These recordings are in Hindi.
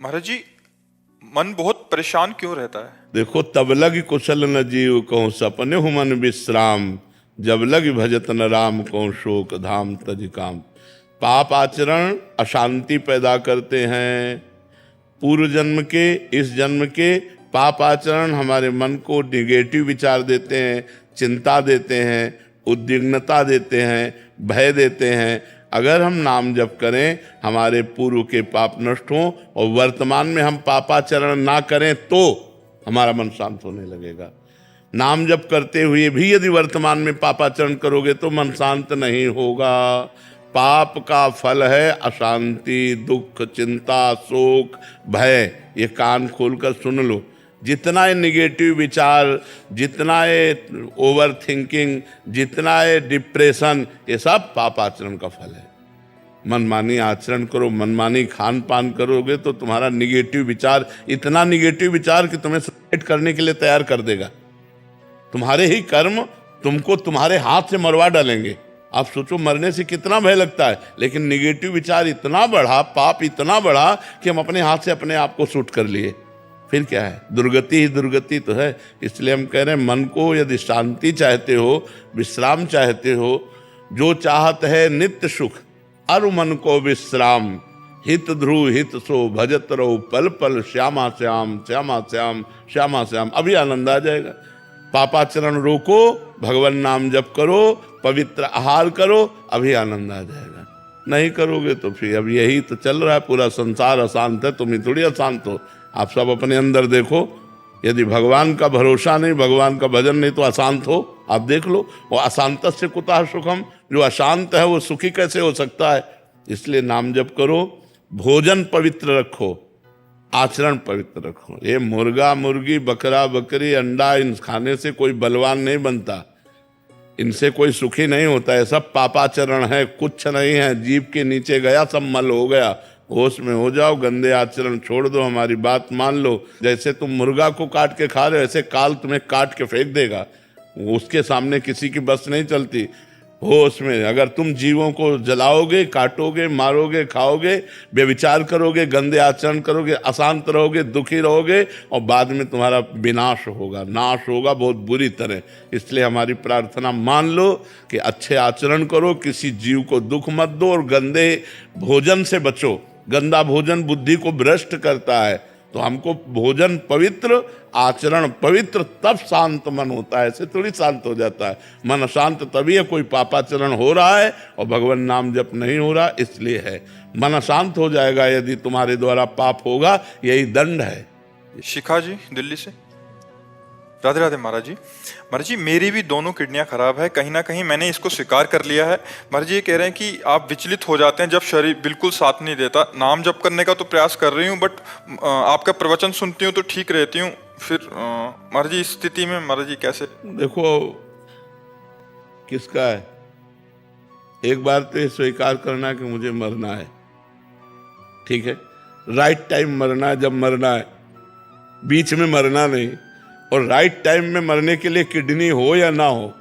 महाराज जी, मन बहुत परेशान क्यों रहता है? देखो, तब लग कुशल न जीव कहूँ सपने हूँ मन विश्राम, जब लग भजत न राम कहूँ शोक धाम तज काम। पाप आचरण अशांति पैदा करते हैं। पूर्व जन्म के, इस जन्म के पाप आचरण हमारे मन को निगेटिव विचार देते हैं, चिंता देते हैं, उद्विग्नता देते हैं, भय देते हैं। अगर हम नाम जप करें, हमारे पूर्व के पाप नष्ट हों और वर्तमान में हम पापाचरण ना करें तो हमारा मन शांत होने लगेगा। नाम जप करते हुए भी यदि वर्तमान में पापाचरण करोगे तो मन शांत नहीं होगा। पाप का फल है अशांति, दुख, चिंता, शोक, भय। ये कान खोलकर सुन लो। जितना है निगेटिव विचार, जितना है ओवर थिंकिंग, जितना है डिप्रेशन, ये सब पाप आचरण का फल है। मनमानी आचरण करो, मनमानी खान पान करोगे तो तुम्हारा निगेटिव विचार, इतना निगेटिव विचार कि तुम्हें सुसाइड करने के लिए तैयार कर देगा। तुम्हारे ही कर्म तुमको तुम्हारे हाथ से मरवा डालेंगे। आप सोचो, मरने से कितना भय लगता है, लेकिन निगेटिव विचार इतना बढ़ा, पाप इतना बढ़ा कि हम अपने हाथ से अपने आप को शूट कर लिए। फिर क्या है? दुर्गति ही दुर्गति तो है। इसलिए हम कह रहे हैं, मन को यदि शांति चाहते हो, विश्राम चाहते हो, जो चाहत है नित्य सुख अरु मन को विश्राम, हित ध्रुव हित सो भजत रहो पल पल श्यामा श्याम श्यामा श्याम श्यामा श्याम। अभी आनंद आ जाएगा। पापाचरण रोको, भगवान नाम जप करो, पवित्र आहार करो, अभी आनंद आ जाएगा। नहीं करोगे तो फिर अब यही तो चल रहा है। पूरा संसार अशांत है, तुम ही थोड़ी अशांत हो। आप सब अपने अंदर देखो। यदि भगवान का भरोसा नहीं, भगवान का भजन नहीं तो अशांत हो। आप देख लो। वो अशांत से कुतः सुखम, जो अशांत है वो सुखी कैसे हो सकता है? इसलिए नाम जप करो, भोजन पवित्र रखो, आचरण पवित्र रखो। ये मुर्गा मुर्गी, बकरा बकरी, अंडा, इन खाने से कोई बलवान नहीं बनता, इनसे कोई सुखी नहीं होता है। सब पापाचरण है, कुछ नहीं है। जीभ के नीचे गया सब मल हो गया। होश में हो जाओ, गंदे आचरण छोड़ दो, हमारी बात मान लो। जैसे तुम मुर्गा को काट के खा रहे हो, ऐसे काल तुम्हें काट के फेंक देगा। उसके सामने किसी की बस नहीं चलती। होश में अगर तुम जीवों को जलाओगे, काटोगे, मारोगे, खाओगे, बेविचार करोगे, गंदे आचरण करोगे, अशांत रहोगे, दुखी रहोगे और बाद में तुम्हारा विनाश होगा, नाश होगा बहुत बुरी तरह। इसलिए हमारी प्रार्थना मान लो कि अच्छे आचरण करो, किसी जीव को दुख मत दो और गंदे भोजन से बचो। गंदा भोजन बुद्धि को भ्रष्ट करता है। तो हमको भोजन पवित्र, आचरण पवित्र, तब शांत मन होता है। ऐसे थोड़ी शांत हो जाता है। मन अशांत तभी है, कोई पापाचरण हो रहा है और भगवान नाम जप नहीं हो रहा, इसलिए है। मन अशांत हो जाएगा यदि तुम्हारे द्वारा पाप होगा, यही दंड है। शिखा जी दिल्ली से। राधे राधे महाराज जी। महाराज जी, मेरी भी दोनों किडनियां खराब है। कहीं ना कहीं मैंने इसको स्वीकार कर लिया है। महाराज जी ये कह रहे हैं कि आप विचलित हो जाते हैं जब शरीर बिल्कुल साथ नहीं देता। नाम जप करने का तो प्रयास कर रही हूँ, बट आपका प्रवचन सुनती हूँ तो ठीक रहती हूँ। फिर महाराज जी इस स्थिति में महाराज जी कैसे? देखो, किसका है? एक बार तो ये स्वीकार करना कि मुझे मरना है, ठीक है। राइट टाइम मरना है, जब मरना है, बीच में मरना नहीं। और राइट टाइम में मरने के लिए किडनी हो या ना हो,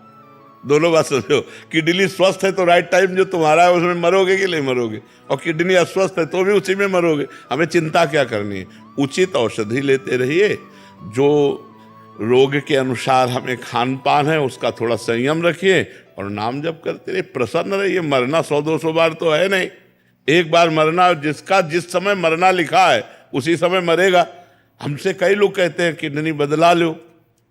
दोनों बात समझो। किडनी स्वस्थ है तो राइट टाइम जो तुम्हारा है उसमें मरोगे कि नहीं मरोगे, और किडनी अस्वस्थ है तो भी उसी में मरोगे। हमें चिंता क्या करनी है? उचित औषधि लेते रहिए। जो रोग के अनुसार हमें खान पान है उसका थोड़ा संयम रखिए और नाम जप करते रहिए। प्रसन्न रहिए। मरना 100-200 बार तो है नहीं, एक बार मरना। जिसका जिस समय मरना लिखा है उसी समय मरेगा। हमसे कई लोग कहते हैं किडनी बदला लो।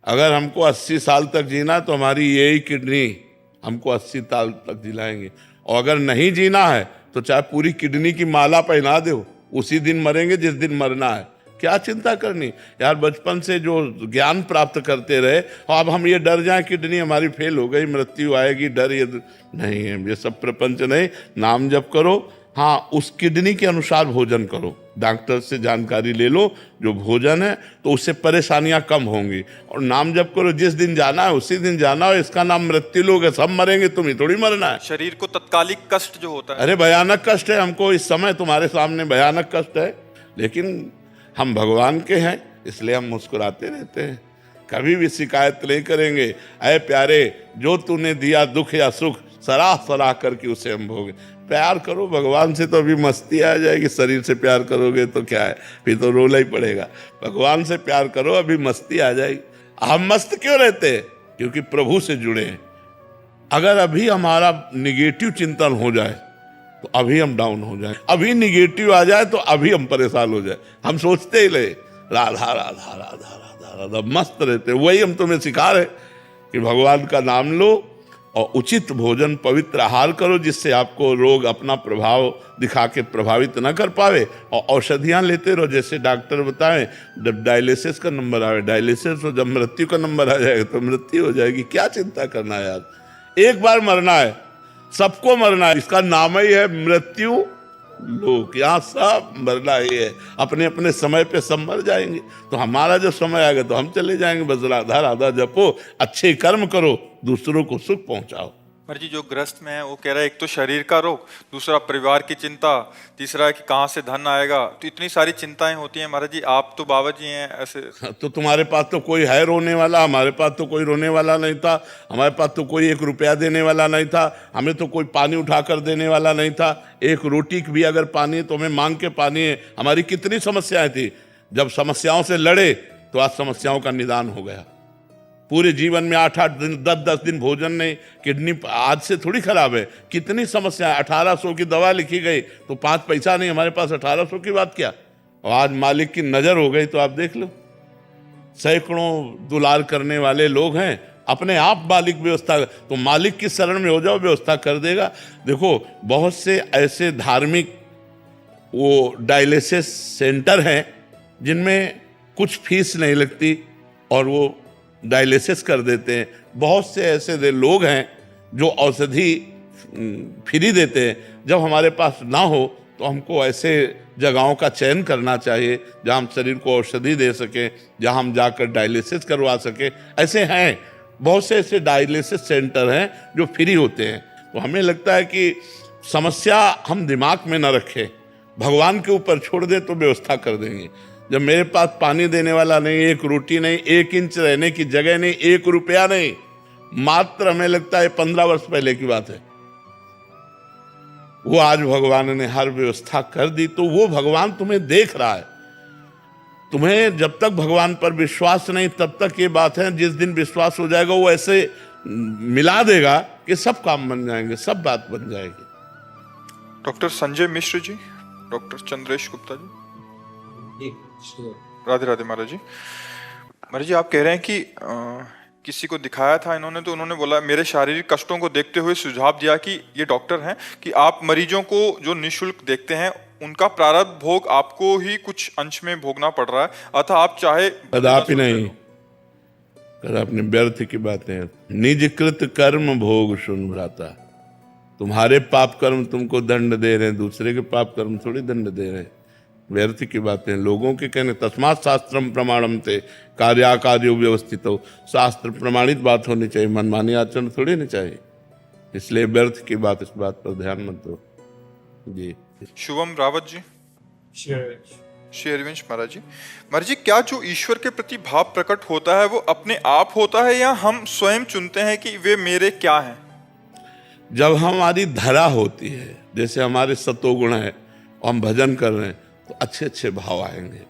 अगर हमको 80 साल तक जीना तो हमारी यही किडनी हमको 80 साल तक जिलाएंगे। और अगर नहीं जीना है तो चाहे पूरी किडनी की माला पहना दो, उसी दिन मरेंगे जिस दिन मरना है। क्या चिंता करनी यार? बचपन से जो ज्ञान प्राप्त करते रहे, और अब हम ये डर जाएं किडनी हमारी फेल हो गई, मृत्यु आएगी, डर ये नहीं है। ये सब प्रपंच नहीं। नाम जप करो। हाँ, उस किडनी के अनुसार भोजन करो। डॉक्टर से जानकारी ले लो जो भोजन है, तो उससे परेशानियां कम होंगी। और नाम जप करो, जिस दिन जाना है उसी दिन जाना है। इसका नाम मृत्यु लोग है, सब मरेंगे, तुम ही थोड़ी मरना है। शरीर को तत्कालिक कष्ट जो होता है, अरे भयानक कष्ट है हमको इस समय, तुम्हारे सामने भयानक कष्ट है। लेकिन हम भगवान के हैं, इसलिए हम मुस्कुराते रहते हैं, कभी भी शिकायत नहीं करेंगे। ऐ प्यारे, जो तूने दिया दुख या सुख सराह सराह करके उसे हम भोगे। प्यार करो भगवान से तो अभी मस्ती आ जाएगी, शरीर से प्यार करोगे तो क्या है, फिर तो रोना ही पड़ेगा। भगवान से प्यार करो, अभी मस्ती आ जाएगी। हम मस्त क्यों रहते हैं? क्योंकि प्रभु से जुड़े हैं। अगर अभी हमारा निगेटिव चिंतन हो जाए तो अभी हम डाउन हो जाए, अभी निगेटिव आ जाए तो अभी हम परेशान हो जाए। हम सोचते ही रहे राधा राधा राधा राधा राधा, मस्त रहते। वही हम तुम्हें सिखा रहे कि भगवान का नाम लो और उचित भोजन पवित्र आहार करो, जिससे आपको रोग अपना प्रभाव दिखा के प्रभावित न कर पावे, और औषधियाँ लेते रहो। जैसे डॉक्टर बताएं, जब डायलिसिस का नंबर आवे डायलिसिस हो, जब मृत्यु का नंबर आ जाएगा तो मृत्यु हो जाएगी। क्या चिंता करना है यार, एक बार मरना है, सबको मरना है। इसका नाम ही है मृत्यु लोक, यहाँ सब मरना ही है। अपने अपने समय पे सब मर जाएंगे, तो हमारा जब समय आएगा तो हम चले जाएंगे। बस राधा राधा जपो, अच्छे कर्म करो, दूसरों को सुख पहुंचाओ। महाराज जी जो ग्रस्त में है वो कह रहा है एक तो शरीर का रोग, दूसरा परिवार की चिंता, तीसरा कि कहाँ से धन आएगा, तो इतनी सारी चिंताएं होती हैं। महाराज जी आप तो बाबा जी हैं ऐसे। तो तुम्हारे पास तो कोई है रोने वाला, हमारे पास तो कोई रोने वाला नहीं था। हमारे पास तो कोई 1 रुपया देने वाला नहीं था, हमें तो कोई पानी उठा कर देने वाला नहीं था। एक रोटी भी अगर पानी है तो हमें मांग के पानी है। हमारी कितनी समस्याएं थी, जब समस्याओं से लड़े तो आज समस्याओं का निदान हो गया। पूरे जीवन में 8-8 दिन 10-10 दिन भोजन नहीं, किडनी आज से थोड़ी खराब है। कितनी समस्या, 1800 की दवा लिखी गई तो 5 पैसा नहीं, हमारे पास 1800 की बात क्या। और आज मालिक की नजर हो गई तो आप देख लो, सैकड़ों दुलार करने वाले लोग हैं, अपने आप मालिक व्यवस्था। तो मालिक की शरण में हो जाओ, व्यवस्था कर देगा। देखो बहुत से ऐसे धार्मिक वो डायलिसिस सेंटर हैं जिनमें कुछ फीस नहीं लगती और वो डायलिसिस कर देते हैं। बहुत से ऐसे लोग हैं जो औषधि फ्री देते हैं। जब हमारे पास ना हो तो हमको ऐसे जगहों का चयन करना चाहिए जहां हम शरीर को औषधि दे सकें, जहां हम जाकर डायलिसिस करवा सकें। ऐसे हैं बहुत से ऐसे डायलिसिस सेंटर हैं जो फ्री होते हैं। तो हमें लगता है कि समस्या हम दिमाग में न रखें, भगवान के ऊपर छोड़ दे तो व्यवस्था कर देंगे। जब मेरे पास पानी देने वाला नहीं, 1 रोटी नहीं, 1 इंच रहने की जगह नहीं, 1 रुपया नहीं, मात्र हमें लगता है 15 वर्ष पहले की बात है, वो आज भगवान ने हर व्यवस्था कर दी। तो वो भगवान तुम्हें देख रहा है। तुम्हें जब तक भगवान पर विश्वास नहीं तब तक ये बात है, जिस दिन विश्वास हो जाएगा वो ऐसे मिला देगा कि सब काम बन जाएंगे, सब बात बन जाएगी। Doctor Sanjay Mishra ji, doctor Chandresh Gupta ji, Radhe Radhe. महाराज जी आप कह रहे हैं कि किसी को दिखाया था इन्होंने, तो उन्होंने बोला, मेरे शारीरिक कष्टों को देखते हुए सुझाव दिया कि ये डॉक्टर हैं कि आप मरीजों को जो निःशुल्क देखते हैं उनका प्रारब्ध भोग आपको ही कुछ अंश में भोगना पड़ रहा है, अतः आप चाहे कदापि नहीं, कदापि व्यर्थ की बातें। निजकृत कर्म भोग सुन भ्राता, तुम्हारे पाप कर्म तुमको दंड दे रहे हैं, दूसरे के पाप कर्म थोड़ी दंड दे रहे हैं। व्यर्थ की बातें, लोगों के कहने। तस्मात् शास्त्रम प्रमाणम थे कार्याकार्यो व्यवस्थित हो, शास्त्र प्रमाणित बात होनी चाहिए, मनमानी आचरण थोड़ी नहीं चाहिए। इसलिए व्यर्थ की बात, इस बात पर ध्यान मत दो जी। शुभम रावत जी, श्री हरिवंश महाराज जी क्या जो ईश्वर के प्रति भाव प्रकट होता है वो अपने आप होता है या हम स्वयं चुनते हैं कि वे मेरे क्या हैं? जब हमारी धरा होती है, जैसे हमारे सतोगुण है और हम भजन कर रहे हैं तो अच्छे अच्छे भाव आएंगे।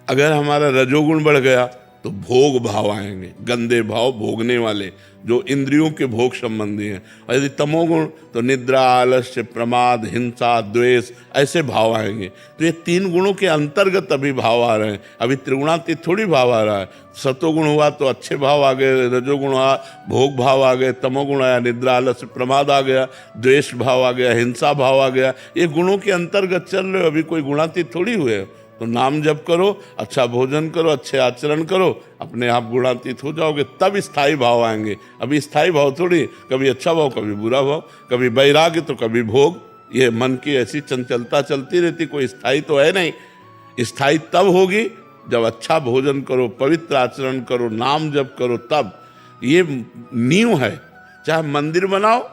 अगर हमारा रजोगुण बढ़ गया तो भोग भाव आएंगे, गंदे भाव भोगने वाले जो इंद्रियों के भोग संबंधी हैं। और यदि तमोगुण तो निद्रा, आलस्य, प्रमाद, हिंसा, द्वेष, ऐसे भाव आएंगे। तो ये 3 गुणों के अंतर्गत अभी भाव आ रहे हैं। अभी त्रिगुणातीत थोड़ी भाव आ रहा है। सतोगुण हुआ तो अच्छे भाव आ गए, रजोगुण हुआ भोग भाव आ गए, तमोगुण आया निद्रा, आलस्य, प्रमाद आ गया, द्वेष भाव आ गया, हिंसा भाव आ गया। ये गुणों के अंतर्गत चल रहे हो, अभी कोई गुणातीत थोड़ी हुए। तो नाम जप करो, अच्छा भोजन करो, अच्छे आचरण करो, अपने आप गुणातीत हो जाओगे, तब स्थायी भाव आएंगे। अभी स्थायी भाव थोड़ी, कभी अच्छा भाव कभी बुरा भाव, कभी वैराग्य तो कभी भोग। ये मन की ऐसी चंचलता चलती रहती, कोई स्थायी तो है नहीं। स्थायी तब होगी जब अच्छा भोजन करो, पवित्र आचरण करो, नाम जप करो, तब। ये नींव है। चाहे मंदिर बनाओ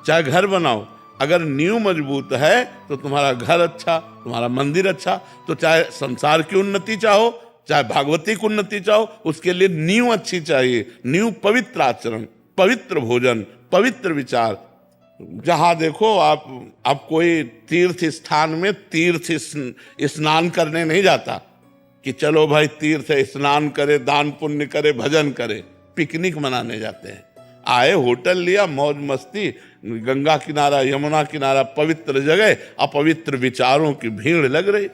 चाहे घर बनाओ, अगर नींव मजबूत है तो तुम्हारा घर अच्छा, तुम्हारा मंदिर अच्छा। तो चाहे संसार की उन्नति चाहो चाहे भागवती की उन्नति चाहो, उसके लिए नींव अच्छी चाहिए। नींव पवित्र आचरण, पवित्र भोजन, पवित्र विचार, जहां देखो आप कोई तीर्थ स्थान में तीर्थ स्नान करने नहीं जाता कि चलो भाई तीर्थ स्नान करे, दान पुण्य करे, भजन करे। पिकनिक मनाने जाते हैं। आए, होटल लिया, मौज मस्ती, गंगा किनारा, यमुना किनारा, पवित्र जगह, अपवित्र विचारों की भीड़ लग रही।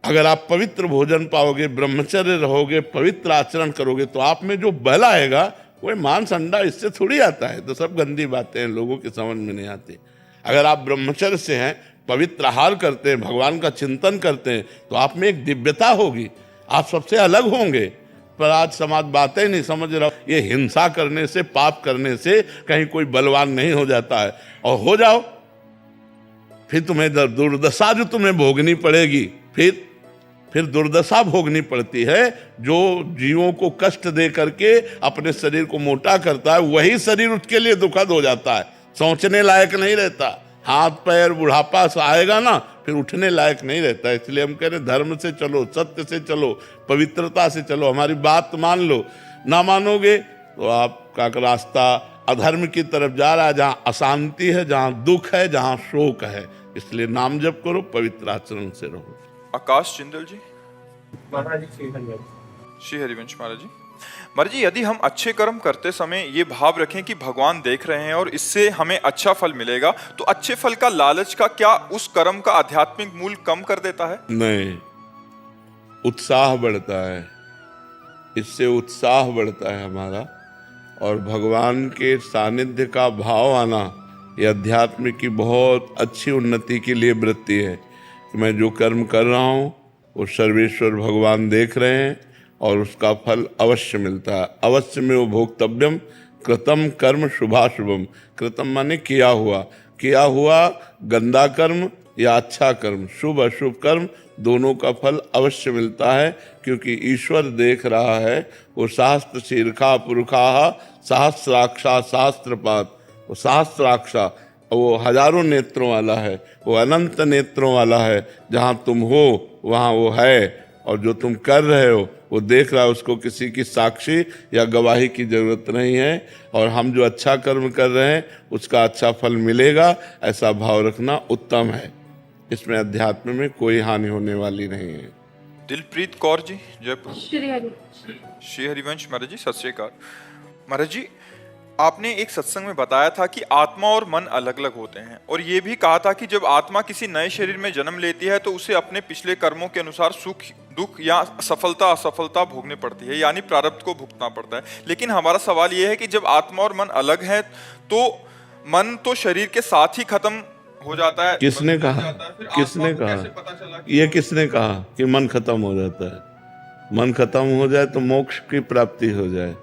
अगर आप पवित्र भोजन पाओगे, ब्रह्मचर्य रहोगे, पवित्र आचरण करोगे, तो आप में जो बल आएगा, कोई मांस अंडा इससे थोड़ी आता है। तो सब गंदी बातें हैं, लोगों की समझ में नहीं आती। अगर आप ब्रह्मचर्य से हैं, पवित्र आहार करते हैं, भगवान का चिंतन करते हैं, तो आप में एक दिव्यता होगी, आप सबसे अलग होंगे। पर आज समाज बातें नहीं समझ रहा। ये हिंसा करने से, पाप करने से कहीं कोई बलवान नहीं हो जाता है। और हो जाओ, फिर तुम्हें दुर्दशा जो तुम्हें भोगनी पड़ेगी, फिर दुर्दशा भोगनी पड़ती है। जो जीवों को कष्ट दे करके अपने शरीर को मोटा करता है, वही शरीर उसके लिए दुखद हो जाता है, सोचने लायक नहीं रहता। हाथ पैर बुढ़ापा से आएगा ना, फिर उठने लायक नहीं रहता। इसलिए हम कह रहे धर्म से चलो, सत्य से चलो, पवित्रता से चलो। हमारी बात मान लो, ना मानोगे तो आपका रास्ता अधर्म की तरफ जा रहा है, जहां अशांति है, जहां दुख है, जहां शोक है। इसलिए नाम जप करो, पवित्र आचरण से रहो। आकाश जिंदल जी। महाराज जी, श्री हरिवंश महाराज जी। महाराज जी, यदि हम अच्छे कर्म करते समय ये भाव रखें कि भगवान देख रहे हैं और इससे हमें अच्छा फल मिलेगा, तो अच्छे फल का लालच का क्या उस कर्म का आध्यात्मिक मूल्य कम कर देता है? नहीं, उत्साह बढ़ता है, इससे उत्साह बढ़ता है हमारा। और भगवान के सानिध्य का भाव आना, ये अध्यात्म की बहुत अच्छी उन्नति के लिए वृत्ति है कि मैं जो कर्म कर रहा हूँ वो सर्वेश्वर भगवान देख रहे हैं और उसका फल अवश्य मिलता है। अवश्य में वो भोक्तव्यम कृतम कर्म शुभाशुभम। कृतम माने किया हुआ गंदा कर्म या अच्छा कर्म, शुभ अशुभ कर्म, दोनों का फल अवश्य मिलता है, क्योंकि ईश्वर देख रहा है। वो शास्त्र शीर्षा पुरुषा सहस्राक्षा शास्त्रपात, वो सहस्राक्षा, वो हजारों नेत्रों वाला है, वो अनंत नेत्रों वाला है। जहाँ तुम हो वहाँ वो है, और जो तुम कर रहे हो वो देख रहा है। उसको किसी की साक्षी या गवाही की जरूरत नहीं है। और हम जो अच्छा कर्म कर रहे हैं उसका अच्छा फल मिलेगा, ऐसा भाव रखना उत्तम है। इसमें अध्यात्म में कोई हानि होने वाली नहीं है। दिलप्रीत कौर जी, जयपुर। श्री श्री हरिवंश महाराज जी, सत श्री अकाल। महाराज जी, आपने एक सत्संग में बताया था कि आत्मा और मन अलग अलग होते हैं, और ये भी कहा था कि जब आत्मा किसी नए शरीर में जन्म लेती है तो उसे अपने पिछले कर्मों के अनुसार सुख दुख या सफलता असफलता भोगनी पड़ती है, यानी प्रारब्ध को भुगतना पड़ता है। लेकिन हमारा सवाल ये है कि जब आत्मा और मन अलग है तो मन तो शरीर के साथ ही खत्म हो जाता है। किसने कहा? किसने कहा? ये किसने कहा कि मन खत्म हो जाता है? मन खत्म हो जाए तो मोक्ष की प्राप्ति हो जाए।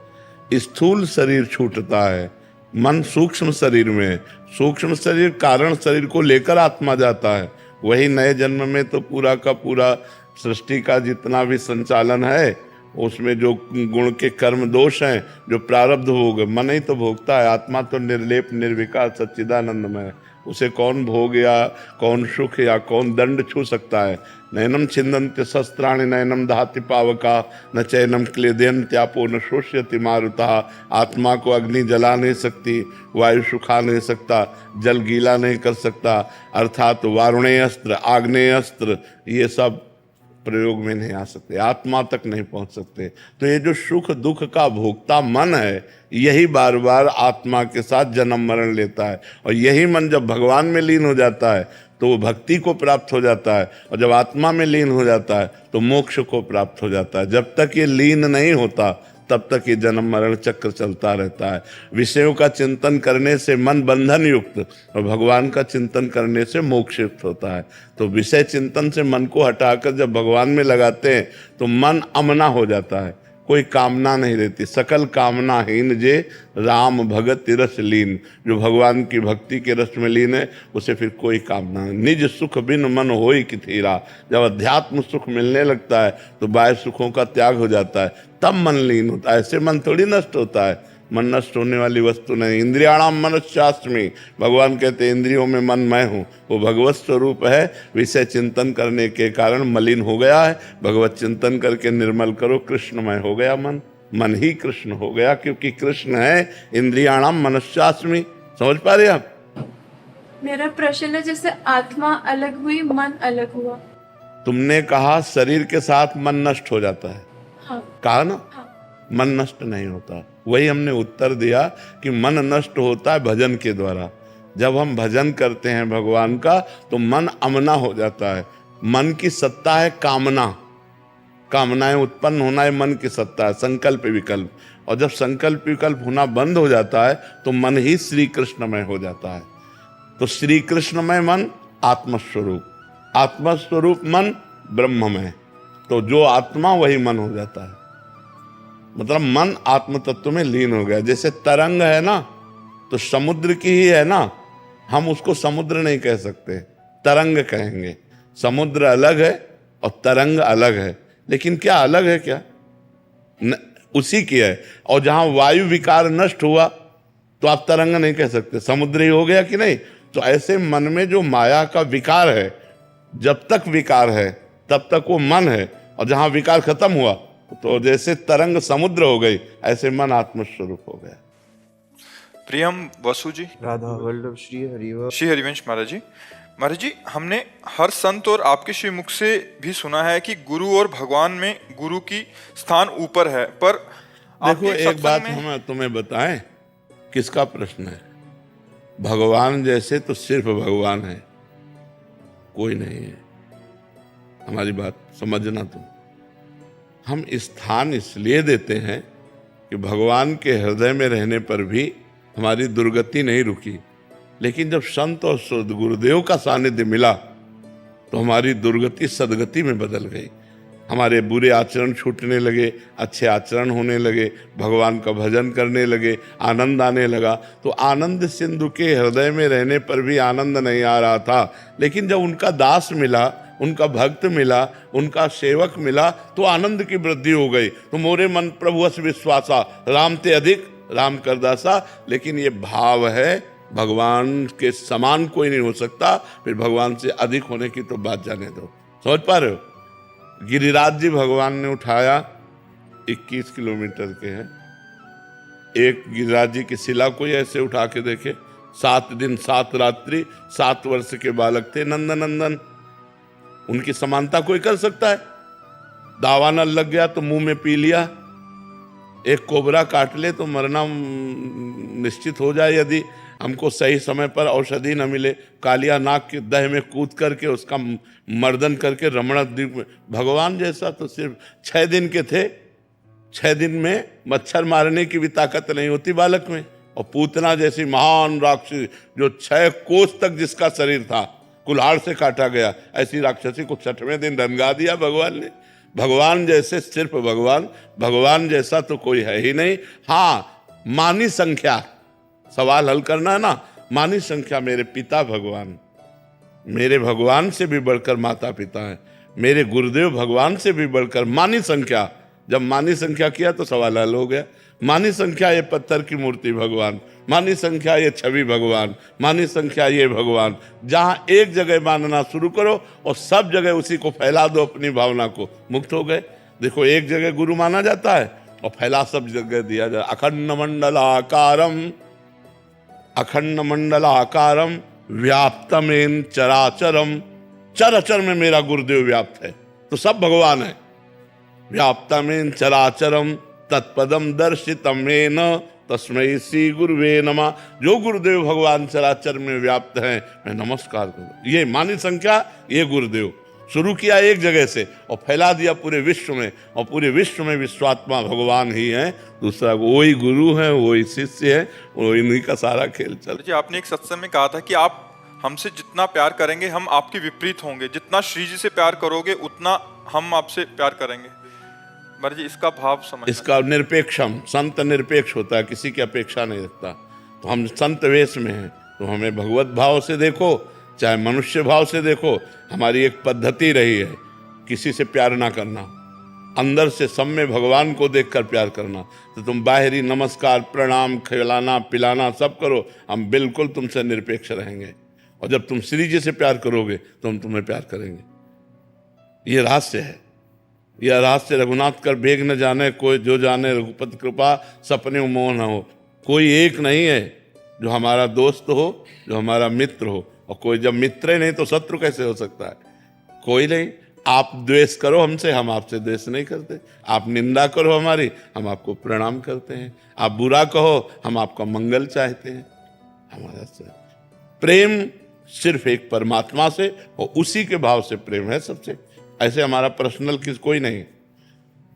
स्थूल शरीर छूटता है, मन सूक्ष्म शरीर में, सूक्ष्म शरीर कारण शरीर को लेकर आत्मा जाता है। वही नए जन्म में तो पूरा का पूरा सृष्टि का जितना भी संचालन है, उसमें जो गुण के कर्म दोष हैं, जो प्रारब्ध भोग, मन ही तो भोगता है। आत्मा तो निर्लेप निर्विकार सच्चिदानंदमय, उसे कौन भोग या कौन सुख या कौन दंड छू सकता है? नैनम छिन्दन्ति शस्त्राणि नैनम दहति पावका न चैनम क्लेदयन्त्यापो न शोष्यति मारुतः। आत्मा को अग्नि जला नहीं सकती, वायु सुखा नहीं सकता, जल गीला नहीं कर सकता, अर्थात वारुणेय अस्त्र, आग्नेय अस्त्र, ये सब प्रयोग में नहीं आ सकते, आत्मा तक नहीं पहुंच सकते। तो ये जो सुख दुख का भोक्ता मन है, यही बार बार आत्मा के साथ जन्म मरण लेता है। और यही मन जब भगवान में लीन हो जाता है तो वो भक्ति को प्राप्त हो जाता है, और जब आत्मा में लीन हो जाता है तो मोक्ष को प्राप्त हो जाता है। जब तक ये लीन नहीं होता तब तक ये जन्म मरण चक्र चलता रहता है। विषयों का चिंतन करने से मन बंधन युक्त, और भगवान का चिंतन करने से मोक्ष युक्त होता है। तो विषय चिंतन से मन को हटाकर जब भगवान में लगाते हैं तो मन अमना हो जाता है, कोई कामना नहीं रहती। सकल कामनाहीन जे राम भगत रस लीन, जो भगवान की भक्ति के रस में लीन है उसे फिर कोई कामना नहीं। निज सुख बिन मन होई किथीरा, जब अध्यात्म सुख मिलने लगता है तो बाह्य सुखों का त्याग हो जाता है, तब मन लीन होता है। ऐसे मन थोड़ी नष्ट होता है, मन नष्ट होने वाली वस्तु नहीं। इंद्रियाणाम मनश्चास्मि, भगवान कहते हैं इंद्रियों में मन मैं हूँ, वो भगवत स्वरूप है। विषय चिंतन करने के कारण मलिन हो गया है, भगवत चिंतन करके निर्मल करो, कृष्णमय हो गया मन, मन ही कृष्ण हो गया, क्योंकि कृष्ण है इंद्रियाणाम मनश्चास्मि। समझ पा रहे आप? मेरा प्रश्न है, जैसे आत्मा अलग हुई, मन अलग हुआ। तुमने कहा शरीर के साथ मन नष्ट हो जाता है, हाँ कहा ना? हाँ। मन नष्ट नहीं होता। वही हमने उत्तर दिया कि मन नष्ट होता है भजन के द्वारा। जब हम भजन करते हैं भगवान का तो मन अमना हो जाता है। मन की सत्ता है कामना, कामनाएं उत्पन्न होना है मन की सत्ता है, संकल्प विकल्प। और जब संकल्प विकल्प होना बंद हो जाता है तो मन ही श्री कृष्णमय हो जाता है। तो श्री कृष्णमय मन आत्मस्वरूप, आत्मस्वरूप मन ब्रह्ममय। तो जो आत्मा वही मन हो जाता है, मतलब मन आत्म तत्व में लीन हो गया। जैसे तरंग है ना, तो समुद्र की ही है ना, हम उसको समुद्र नहीं कह सकते, तरंग कहेंगे। समुद्र अलग है और तरंग अलग है, लेकिन क्या अलग है क्या? उसी की है। और जहां वायु विकार नष्ट हुआ तो आप तरंग नहीं कह सकते, समुद्र ही हो गया कि नहीं? तो ऐसे मन में जो माया का विकार है, जब तक विकार है तब तक वो मन है, और जहां विकार खत्म हुआ तो जैसे तरंग समुद्र हो गई, ऐसे मन आत्मस्वरूप हो गया। प्रियम वसु जी, राधा वल्लभ श्री हरिवंश। श्री हरिवंश महाराज जी, हमने हर संत और आपके श्री मुख से भी सुना है कि गुरु और भगवान में गुरु की स्थान ऊपर है, पर देखो एक बात हम तुम्हें बताएं, किसका प्रश्न है? भगवान जैसे तो सिर्फ भगवान है, कोई नहीं है। हमारी बात समझना तुम। हम स्थान इसलिए देते हैं कि भगवान के हृदय में रहने पर भी हमारी दुर्गति नहीं रुकी, लेकिन जब संत और गुरुदेव का सानिध्य मिला तो हमारी दुर्गति सदगति में बदल गई। हमारे बुरे आचरण छूटने लगे, अच्छे आचरण होने लगे, भगवान का भजन करने लगे, आनंद आने लगा। तो आनंद सिंधु के हृदय में रहने पर भी आनंद नहीं आ रहा था, लेकिन जब उनका दास मिला, उनका भक्त मिला, उनका सेवक मिला, तो आनंद की वृद्धि हो गई। तो मोरे मन प्रभु अस विश्वासा, राम ते अधिक राम करदासा। लेकिन ये भाव है, भगवान के समान कोई नहीं हो सकता, फिर भगवान से अधिक होने की तो बात जाने दो। समझ पा रहे हो? गिरिराज जी भगवान ने उठाया, 21 किलोमीटर के हैं। एक गिरिराज जी की शिला कोई ऐसे उठा के देखे, 7 दिन 7 रात्रि, 7 वर्ष के बालक थे नंदन। उनकी समानता कोई कर सकता है? दावानल लग गया तो मुंह में पी लिया, एक कोबरा काट ले तो मरना निश्चित हो जाए यदि हमको सही समय पर औषधि न मिले। कालिया नाग के दह में कूद करके उसका मर्दन करके रमण द्वीप में। भगवान जैसा तो सिर्फ 6 दिन के थे, 6 दिन में मच्छर मारने की भी ताकत नहीं होती बालक में। और पूतना जैसी महान राक्षसी जो 6 कोस तक जिसका शरीर था, कुल्हाड़ से काटा गया, ऐसी राक्षसी को 6वें दिन रंगा दिया भगवान ने। भगवान जैसे सिर्फ भगवान, भगवान जैसा तो कोई है ही नहीं। हाँ, मानी संख्या, सवाल हल करना है ना, मानी संख्या मेरे पिता भगवान, मेरे भगवान से भी बढ़कर माता पिता है, मेरे गुरुदेव भगवान से भी बढ़कर मानी संख्या। जब मानी संख्या किया तो सवाल हल हो गया। मानी संख्या ये पत्थर की मूर्ति भगवान, मानी संख्या ये छवि भगवान, मानी संख्या ये भगवान। जहां एक जगह मानना शुरू करो और सब जगह उसी को फैला दो, अपनी भावना को, मुक्त हो गए। देखो एक जगह गुरु माना जाता है और फैला सब जगह दिया जाए। अखंड मंडलाकारम, अखंड मंडलाकारम व्याप्तमेन चराचरम, चराचर में मेरा गुरुदेव व्याप्त है, तो सब भगवान है। व्याप्तमेन चराचरम तत्पदम दर्शितमेन तस्मै श्री गुरुवे नमः। जो गुरुदेव भगवान चराचर में व्याप्त हैं, मैं नमस्कार करूं। ये मानी संख्या, ये गुरुदेव शुरू किया एक जगह से और फैला दिया पूरे विश्व में, और पूरे विश्व में विश्वात्मा भगवान ही है, दूसरा वही गुरु है, वही शिष्य है, वही इन्हीं का सारा खेल चल। जी, आपने एक सत्संग में कहा था कि आप हमसे जितना प्यार करेंगे हम आपके विपरीत होंगे, जितना श्री जी से प्यार करोगे उतना हम आपसे प्यार करेंगे। महाराज जी, इसका भाव समझ। इसका निरपेक्षम, संत निरपेक्ष होता है, किसी की अपेक्षा नहीं रखता। तो हम संत वेश में हैं, तो हमें भगवत भाव से देखो चाहे मनुष्य भाव से देखो। हमारी एक पद्धति रही है किसी से प्यार ना करना, अंदर से सब में भगवान को देखकर प्यार करना। तो तुम बाहरी नमस्कार प्रणाम खिलाना पिलाना सब करो, हम बिल्कुल तुमसे निरपेक्ष रहेंगे। और जब तुम श्री जी से प्यार करोगे तो हम तुम्हें प्यार करेंगे। ये रहस्य है, यह रहस्य रघुनाथ कर बेग न जाने कोई, जो जाने रघुपति कृपा सपने मोह न हो। कोई एक नहीं है, जो हमारा दोस्त हो, जो हमारा मित्र हो। और कोई जब मित्र ही नहीं तो शत्रु कैसे हो सकता है? कोई नहीं। आप द्वेष करो हमसे, हम आपसे द्वेष नहीं करते। आप निंदा करो हमारी, हम आपको प्रणाम करते हैं। आप बुरा कहो, हम आपका मंगल चाहते हैं। हमारा से प्रेम सिर्फ एक परमात्मा से और उसी के भाव से प्रेम है सबसे। ऐसे हमारा पर्सनल कोई नहीं।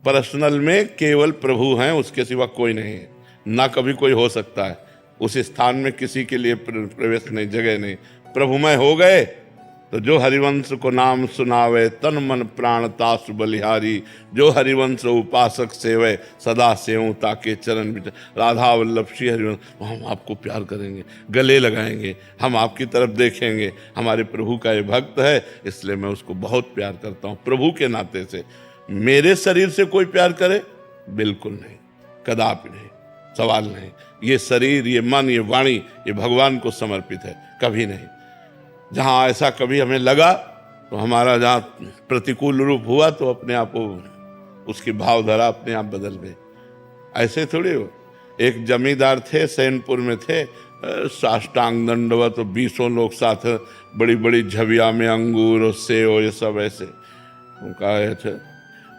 पर्सनल में केवल प्रभु हैं, उसके सिवा कोई नहीं है, ना कभी कोई हो सकता है। उस स्थान में किसी के लिए प्रवेश नहीं, जगह नहीं। प्रभुमय हो गए तो जो हरिवंश को नाम सुनावे, तन मन प्राण तासु बलिहारी। जो हरिवंश उपासक सेवे, सदा सेवं ताके चरण बिच। राधा वल्लभ श्री हरिवंश, हम आपको प्यार करेंगे, गले लगाएंगे, हम आपकी तरफ देखेंगे। हमारे प्रभु का ये भक्त है, इसलिए मैं उसको बहुत प्यार करता हूँ प्रभु के नाते से। मेरे शरीर से कोई प्यार करे? बिल्कुल नहीं, कदापि नहीं, सवाल नहीं। ये शरीर, ये मन, ये वाणी, ये भगवान को समर्पित है, कभी नहीं। जहाँ ऐसा कभी हमें लगा तो हमारा जहाँ प्रतिकूल रूप हुआ तो अपने आप उसकी भावधारा अपने आप बदल गई। ऐसे थोड़ी हो। एक जमींदार थे, सैनपुर में थे, साष्टांग दंडवत, 20 लोग साथ, बड़ी बड़ी झबिया में अंगूर और सेव, ये सब ऐसे। उनका ऐसे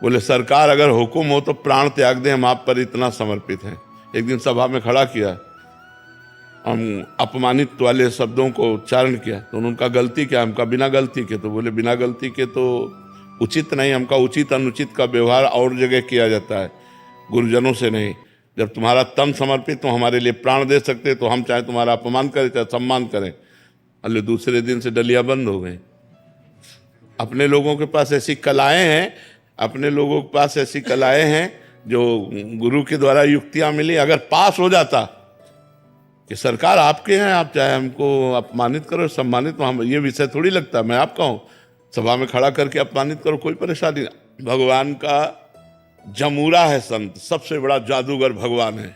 बोले, सरकार अगर हुक्म हो तो प्राण त्याग दें, हम आप पर इतना समर्पित हैं। एक दिन सभा में खड़ा किया, हम अपमानित वाले शब्दों को उच्चारण किया तो उनका गलती क्या? हमका बिना गलती के। तो बोले बिना गलती के तो उचित नहीं, हमका उचित अनुचित का व्यवहार और जगह किया जाता है, गुरुजनों से नहीं। जब तुम्हारा तन समर्पित तो हमारे लिए प्राण दे सकते, तो हम चाहे तुम्हारा अपमान करें चाहे सम्मान करें। अल्ले दूसरे दिन से डलिया बंद हो गई। अपने लोगों के पास ऐसी कलाएं हैं, अपने लोगों के पास ऐसी कलाएं हैं जो गुरु के द्वारा युक्तियां मिली। अगर पास हो जाता कि सरकार आपके हैं, आप चाहे हमको अपमानित करो सम्मानित, तो हम ये विषय थोड़ी लगता, मैं आपका हूँ, सभा में खड़ा करके अपमानित करो, कोई परेशानी नहीं। भगवान का जमूरा है संत, सबसे बड़ा जादूगर भगवान है।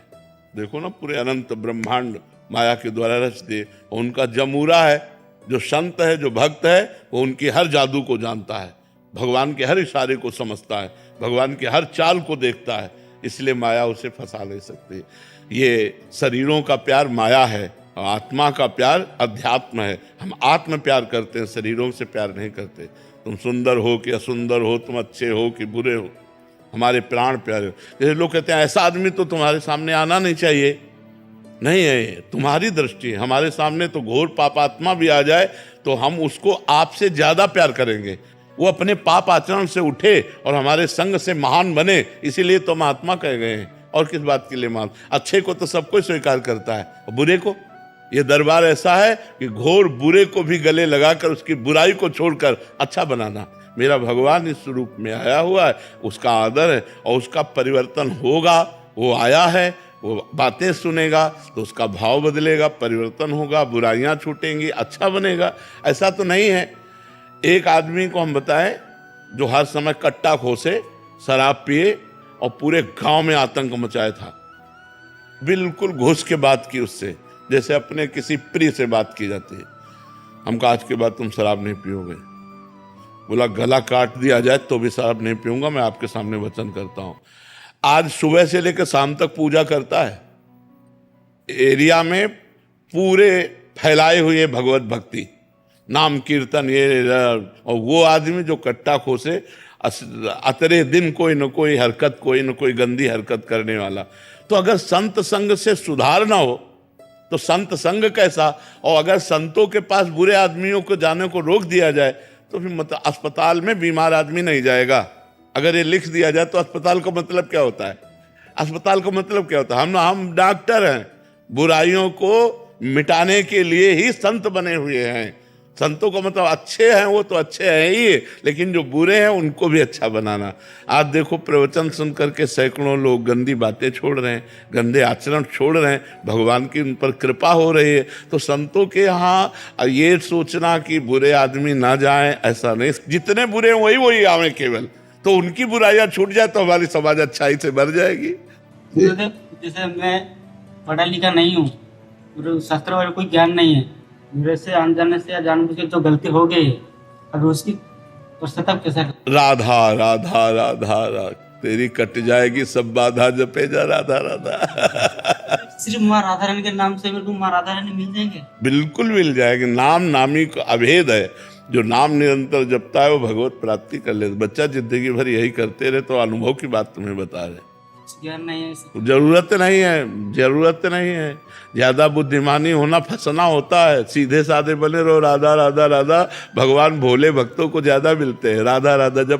देखो ना, पूरे अनंत ब्रह्मांड माया के द्वारा रच दिए, उनका जमूरा है। जो संत है, जो भक्त है, वो उनकी हर जादू को जानता है, भगवान के हर इशारे को समझता है, भगवान के हर चाल को देखता है, इसलिए माया उसे फंसा नहीं सकती। ये शरीरों का प्यार माया है और आत्मा का प्यार अध्यात्म है। हम आत्म प्यार करते हैं, शरीरों से प्यार नहीं करते। तुम सुंदर हो कि असुंदर हो, तुम अच्छे हो कि बुरे हो, हमारे प्राण प्यारे हो। जैसे लोग कहते हैं ऐसा आदमी तो तुम्हारे सामने आना नहीं चाहिए, नहीं है, तुम्हारी दृष्टि। हमारे सामने तो घोर पापात्मा भी आ जाए तो हम उसको आपसे ज्यादा प्यार करेंगे। वो अपने पाप आचरण से उठे और हमारे संग से महान बने, इसीलिए तो महात्मा कहे गए हैं। और किस बात के लिए महान? अच्छे को तो सब कोई स्वीकार करता है, और बुरे को? ये दरबार ऐसा है कि घोर बुरे को भी गले लगाकर उसकी बुराई को छोड़कर अच्छा बनाना। मेरा भगवान इस रूप में आया हुआ है, उसका आदर है और उसका परिवर्तन होगा। वो आया है, वो बातें सुनेगा तो उसका भाव बदलेगा, परिवर्तन होगा, बुराइयां छूटेंगी, अच्छा बनेगा। ऐसा तो नहीं है। एक आदमी को हम बताएं जो हर समय कट्टा खोसे, शराब पिए और पूरे गांव में आतंक मचाया था, बिल्कुल घुस के बात की उससे, जैसे अपने किसी प्रिय से बात की जाती है। हम कहा आज के बाद तुम शराब नहीं पियोगे। बोला गला काट दिया जाए तो भी शराब नहीं पीऊंगा, मैं आपके सामने वचन करता हूं। आज सुबह से लेकर शाम तक पूजा करता है, एरिया में पूरे फैलाए हुए भगवत भक्ति, नाम कीर्तन, ये। और वो आदमी जो कट्टा खोसे, अतरे दिन कोई न कोई हरकत, कोई न कोई गंदी हरकत करने वाला। तो अगर संत संग से सुधार ना हो तो संत संग कैसा? और अगर संतों के पास बुरे आदमियों को जाने को रोक दिया जाए तो फिर मतलब अस्पताल में बीमार आदमी नहीं जाएगा। अगर ये लिख दिया जाए तो अस्पताल का मतलब क्या होता है? अस्पताल का मतलब क्या होता है? हम डॉक्टर हैं, बुराइयों को मिटाने के लिए ही संत बने हुए हैं। संतों का मतलब अच्छे हैं, वो तो अच्छे हैं ही, लेकिन जो बुरे हैं उनको भी अच्छा बनाना। आज देखो प्रवचन सुन करके सैकड़ों लोग गंदी बातें छोड़ रहे हैं, गंदे आचरण छोड़ रहे हैं, भगवान की उन पर कृपा हो रही है। तो संतों के यहाँ ये सोचना कि बुरे आदमी ना जाएं, ऐसा नहीं। जितने बुरे हैं वही आवे केवल, तो उनकी बुराइयां छूट जाए तो हमारी समाज अच्छाई से भर जाएगी। जैसे मैं पढ़ा लिखा नहीं हूँ, शास्त्र वाले कोई ज्ञान नहीं है, मेरे से अनजाने से या जानबूझ के जो गलती हो गई है, अब उसकी पश्चाताप कैसा? राधा राधा राधा राधा, तेरी कट जाएगी सब बाधा, जपे जा राधा राधा। सिर्फ माँ राधा रानी के नाम से मेरे को माँ राधा रानी मिल जाएंगे? बिल्कुल मिल जाएगी। नाम नामी का अभेद है। जो नाम निरंतर जपता है वो भगवत प्राप्ति कर लेता। बच्चा जिंदगी भर यही करते रहे, तो अनुभव की बात तुम्हें बता रहे। ज्ञान नहीं है इसे। जरूरत नहीं है, जरूरत नहीं है। ज्यादा बुद्धिमानी होना फंसना होता है। सीधे साधे बने रहो, राधा राधा राधा। भगवान भोले भक्तों को ज्यादा मिलते हैं। राधा राधा जब